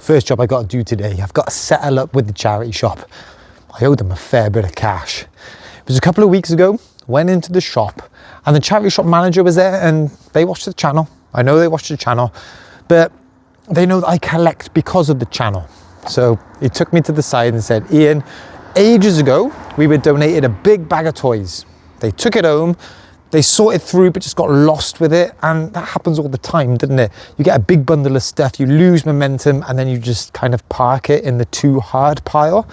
first job I got to do today. I've got to settle up with the charity shop. I owe them a fair bit of cash. It was a couple of weeks ago, went into the shop and the charity shop manager was there and they watched the channel. I know they watched the channel, but they know that I collect because of the channel. So he took me to the side and said, Ian, ages ago, we were donated a big bag of toys. They took it home, they sorted through, but just got lost with it. And that happens all the time, doesn't it? You get a big bundle of stuff, you lose momentum, and then you just kind of park it in the too hard pile.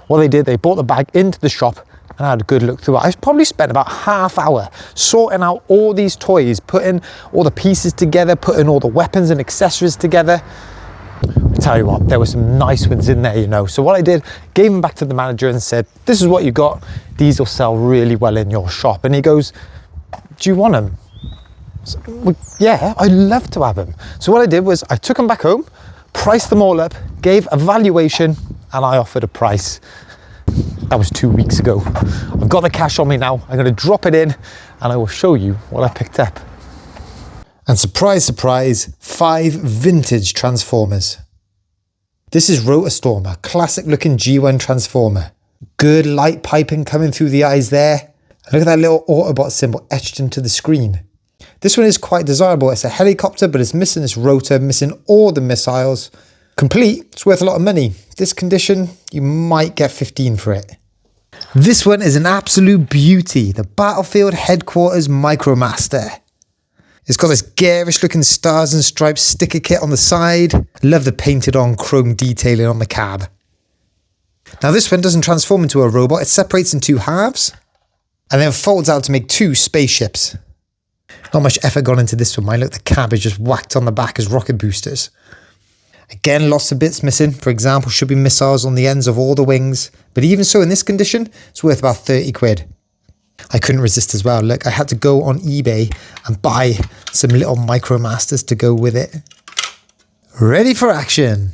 What they did, they brought the bag into the shop and I had a good look through it. I probably spent about half hour sorting out all these toys, putting all the pieces together, putting all the weapons and accessories together. I tell you what, there were some nice ones in there, you know. So what I did, gave them back to the manager and said, this is what you got. These will sell really well in your shop. And he goes, do you want them? So, well, yeah, I'd love to have them. So what I did was I took them back home, priced them all up, gave a valuation, and I offered a price. That was 2 weeks ago. I've got the cash on me now. I'm going to drop it in and I will show you what I picked up. And surprise, surprise, 5 vintage Transformers. This is Rotor-Storm, a classic looking G1 Transformer. Good light piping coming through the eyes there. Look at that little Autobot symbol etched into the screen. This one is quite desirable. It's a helicopter, but it's missing its rotor, missing all the missiles. Complete, it's worth a lot of money. This condition, you might get 15 for it. This one is an absolute beauty, the Battlefield Headquarters Micromaster. It's got this garish looking stars and stripes sticker kit on the side. Love the painted on chrome detailing on the cab. Now this one doesn't transform into a robot, it separates in 2 halves and then folds out to make 2 spaceships. Not much effort gone into this one, mind. Look, the cab is just whacked on the back as rocket boosters. Again, lots of bits missing. For example, should be missiles on the ends of all the wings. But even so, in this condition, it's worth about 30 quid. I couldn't resist as well. Look, I had to go on eBay and buy some little Micromasters to go with it. Ready for action.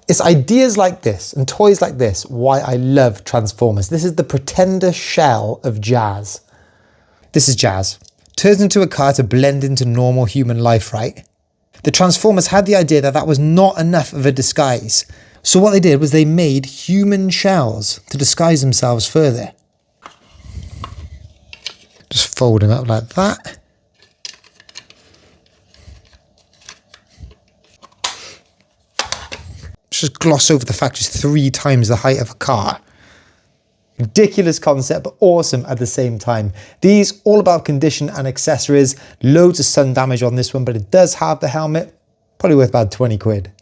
It's ideas like this and toys like this why I love Transformers. This is the pretender shell of Jazz. This is Jazz. Turns into a car to blend into normal human life, right? The Transformers had the idea that that was not enough of a disguise. So what they did was they made human shells to disguise themselves further. Just fold them up like that. Just gloss over the fact it's 3 times the height of a car. Ridiculous concept, but awesome at the same time. These, all about condition and accessories. Loads of sun damage on this one, but it does have the helmet. Probably worth about 20 quid.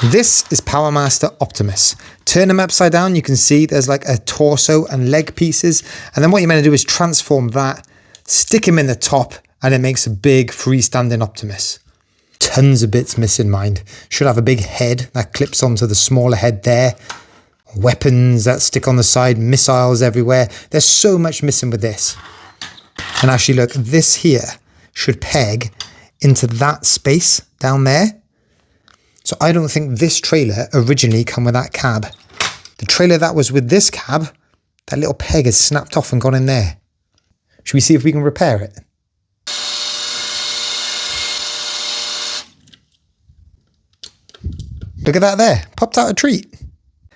This is Powermaster Optimus. Turn him upside down, you can see there's like a torso and leg pieces. And then what you're meant to do is transform that, stick him in the top, and it makes a big freestanding Optimus. Tons of bits missing, mind. Should have a big head that clips onto the smaller head there. Weapons that stick on the side, missiles everywhere. There's so much missing with this. And actually look, this here should peg into that space down there. So I don't think this trailer originally came with that cab. The trailer that was with this cab, that little peg has snapped off and gone in there. Should we see if we can repair it? Look at that there, popped out a treat.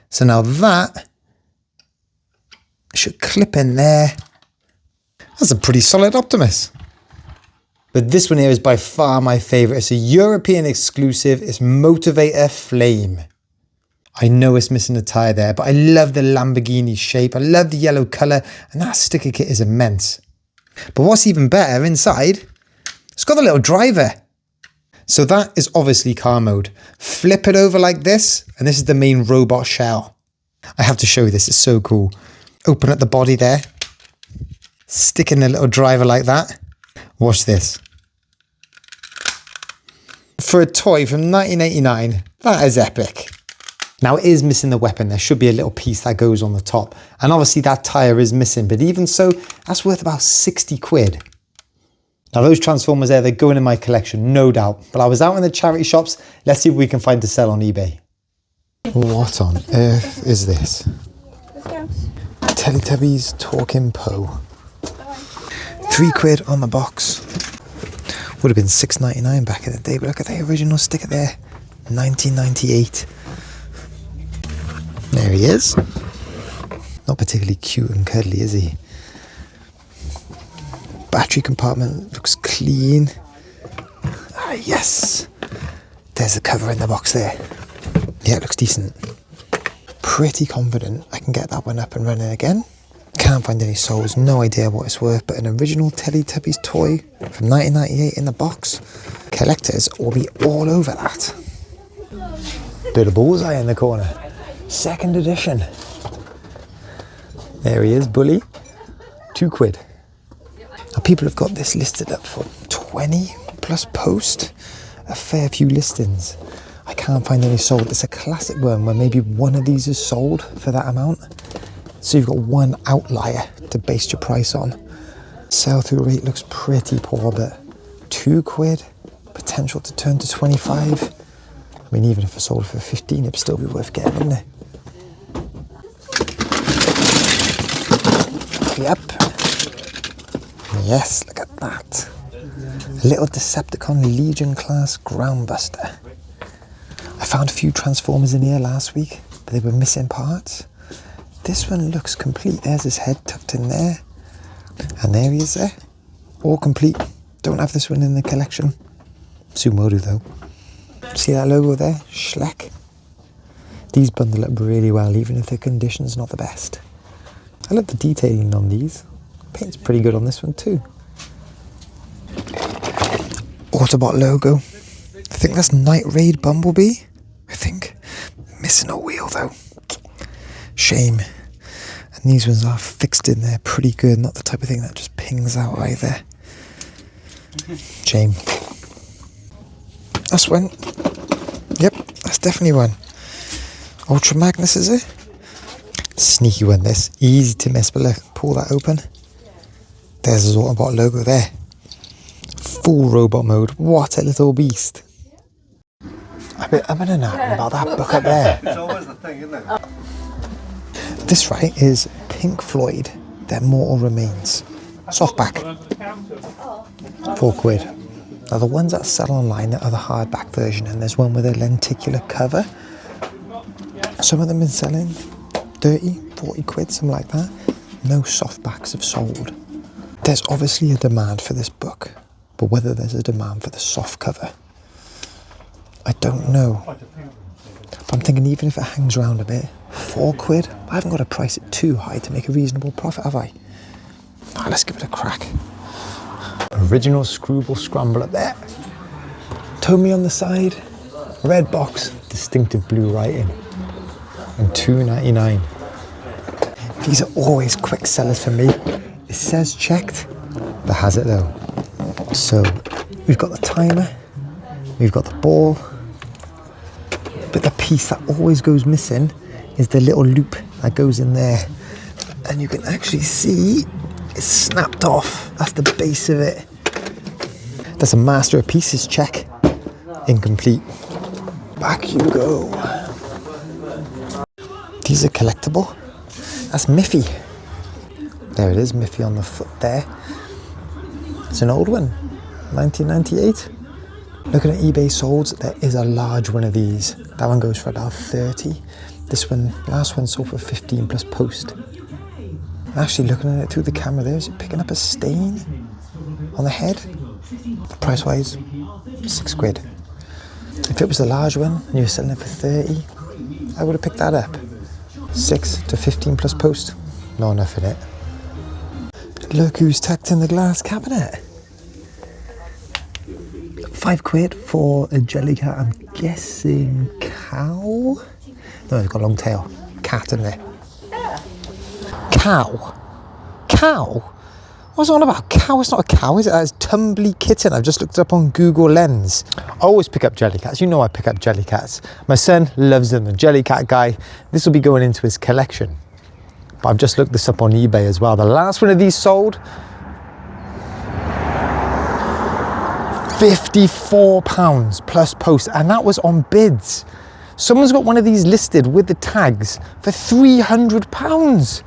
So now that should clip in there. That's a pretty solid Optimus. But this one here is by far my favourite. It's a European exclusive. It's Motivator Flame. I know it's missing a tyre there, but I love the Lamborghini shape. I love the yellow colour, and that sticker kit is immense. But what's even better inside, it's got a little driver. So that is obviously car mode. Flip it over like this, and this is the main robot shell. I have to show you this, it's so cool. Open up the body there. Stick in a little driver like that. Watch this. For a toy from 1989, that is epic. Now it is missing the weapon. There should be a little piece that goes on the top. And obviously that tyre is missing, but even so, that's worth about 60 quid. Now those Transformers there, they're going in my collection, no doubt. But I was out in the charity shops. Let's see if we can find to sell on eBay. What on earth is this? Teletubbies Talking Poe. 3 quid on the box. Would have been $6.99 back in the day, but look at the original sticker there. 1998. There he is. Not particularly cute and cuddly, is he? Battery compartment looks clean. Ah, yes. There's the cover in the box there. Yeah, it looks decent. Pretty confident I can get that one up and running again. Can't find any soles, no idea what it's worth, but an original Teletubbies toy from 1998 in the box. Collectors will be all over that. Bit of bullseye in the corner. Second edition. There he is, Bully. £2. Now people have got this listed up for 20 plus post. A fair few listings. I can't find any sold. It's a classic one where maybe one of these is sold for that amount. So you've got one outlier to base your price on. Sell-through rate looks pretty poor, but £2, potential to turn to 25. I mean, even if it sold for 15, it'd still be worth getting, wouldn't it? Yep. Yes, look at that. A little Decepticon Legion class Groundbuster. I found a few Transformers in here last week, but they were missing parts. This one looks complete. There's his head tucked in there. And there he is there. All complete. Don't have this one in the collection. Soon will do though. See that logo there? Schleck. These bundle up really well, even if the condition's not the best. I love the detailing on these. Paint's pretty good on this one too. Autobot logo. I think that's Night Raid Bumblebee. I think. Missing a wheel though. Shame. And these ones are fixed in there pretty good. Not the type of thing that just pings out either. Shame. That's one. Yep, that's definitely one. Ultra Magnus, is it? Sneaky one, this. Easy to miss, but look, pull that open. There's his Autobot logo there. Full robot mode. What a little beast. A bit up and out about that book up there. It's always the thing, isn't it? This, right, is Pink Floyd, Their Mortal Remains. Softback. £4. Now the ones that sell online are the hardback version, and there's one with a lenticular cover. Some of them have been selling 30, 40 quid, something like that. No softbacks have sold. There's obviously a demand for this book, but whether there's a demand for the soft cover, I don't know. But I'm thinking even if it hangs around a bit, £4, I haven't got to price it too high to make a reasonable profit, have I? Right, let's give it a crack. Original Screwball Scramble up there. Tommy on the side. Red box, distinctive blue writing. And £2.99. These are always quick sellers for me. It says checked, but has it though? So we've got the timer, we've got the ball, but the piece that always goes missing is the little loop that goes in there. And you can actually see it's snapped off. That's the base of it. That's a master of pieces check. Incomplete. Back you go. These are collectible. That's Miffy. There it is, Miffy on the foot there. It's an old one, 1998. Looking at eBay solds, there is a large one of these. That one goes for about 30. This one, last one sold for 15 plus post. Actually looking at it through the camera there, is it picking up a stain on the head? Price wise, £6. If it was a large one and you were selling it for 30, I would have picked that up. 6 to 15 plus post, not enough in it. Look who's tucked in the glass cabinet. £5 for a jellycat, I'm guessing cow? No, it's got a long tail. Cat in there. Cow? Cow? What's it on about? Cow? It's not a cow, is it? It's Tumbly Kitten. I've just looked it up on Google Lens. I always pick up jellycats. You know I pick up jellycats. My son loves them, a jellycat guy. This will be going into his collection. But I've just looked this up on eBay as well. The last one of these sold, £54 plus post, and that was on bids. Someone's got one of these listed with the tags for £300.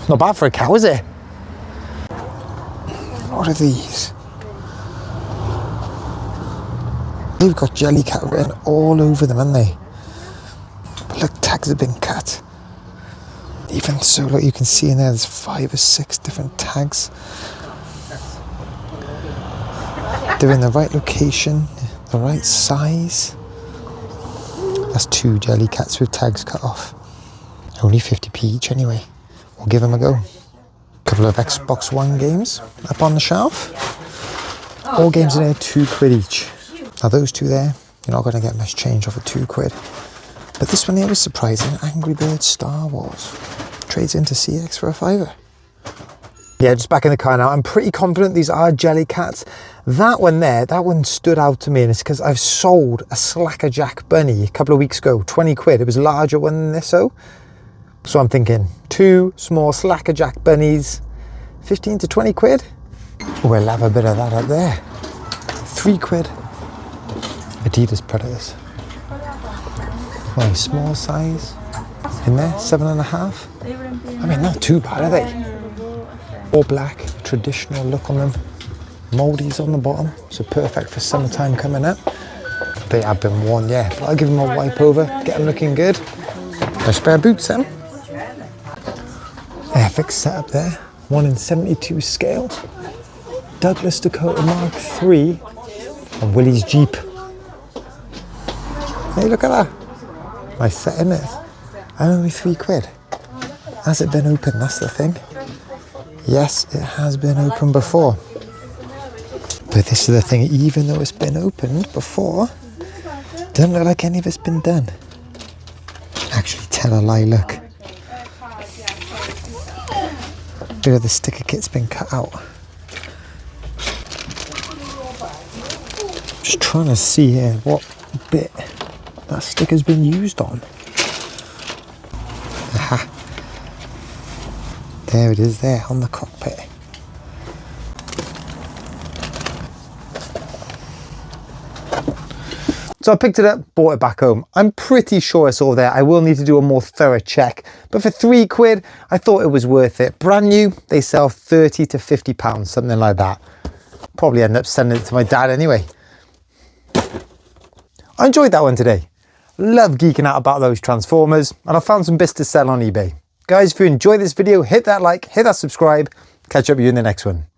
Not bad for a cow, is it? What are these? They've got Jellycat written all over them, haven't they? But look, tags have been cut. Even so, look, you can see in there, there's 5 or 6 different tags. They're in the right location, the right size. That's 2 Jellycats with tags cut off. Only 50p each anyway. We'll give them a go. Couple of Xbox One games up on the shelf. All games in there, £2 each. Now those 2 there, you're not going to get much change off of £2. But this one here was surprising. Angry Birds Star Wars. Trades into CX for a £5. Yeah, just back in the car now. I'm pretty confident these are Jellycats. That one there, that one stood out to me, and it's because I've sold a Slackerjack bunny a couple of weeks ago, £20. It was a larger one than this, so I'm thinking 2 small Slackerjack bunnies, 15 to £20. We'll have a bit of that up there. £3. Adidas Predators. Nice small size. In there, 7.5. I mean, not too bad, are they? All black, traditional look on them. Mouldies on the bottom, so perfect for summertime coming up. They have been worn, yeah. But I'll give them a wipe over, get them looking good. A spare boots then. Airfix setup there, 1 in 72 scale. Douglas Dakota Mark III and Willie's Jeep. Hey, look at that. Nice set, isn't it? And only £3. Has it been open? That's the thing. Yes, it has been open before. But this is the thing, even though it's been opened before, doesn't look like any of it's been done. Actually, tell a lie, look. Bit of the sticker kit's been cut out. Just trying to see here what bit that sticker's been used on. Aha. There it is there on the cockpit. So I picked it up, brought it back home. I'm pretty sure it's all there. I will need to do a more thorough check. But for £3, I thought it was worth it. Brand new, they sell 30 to £50, something like that. Probably end up sending it to my dad anyway. I enjoyed that one today. Love geeking out about those Transformers, and I found some bits to sell on eBay. Guys, if you enjoyed this video, hit that like, hit that subscribe. Catch up with you in the next one.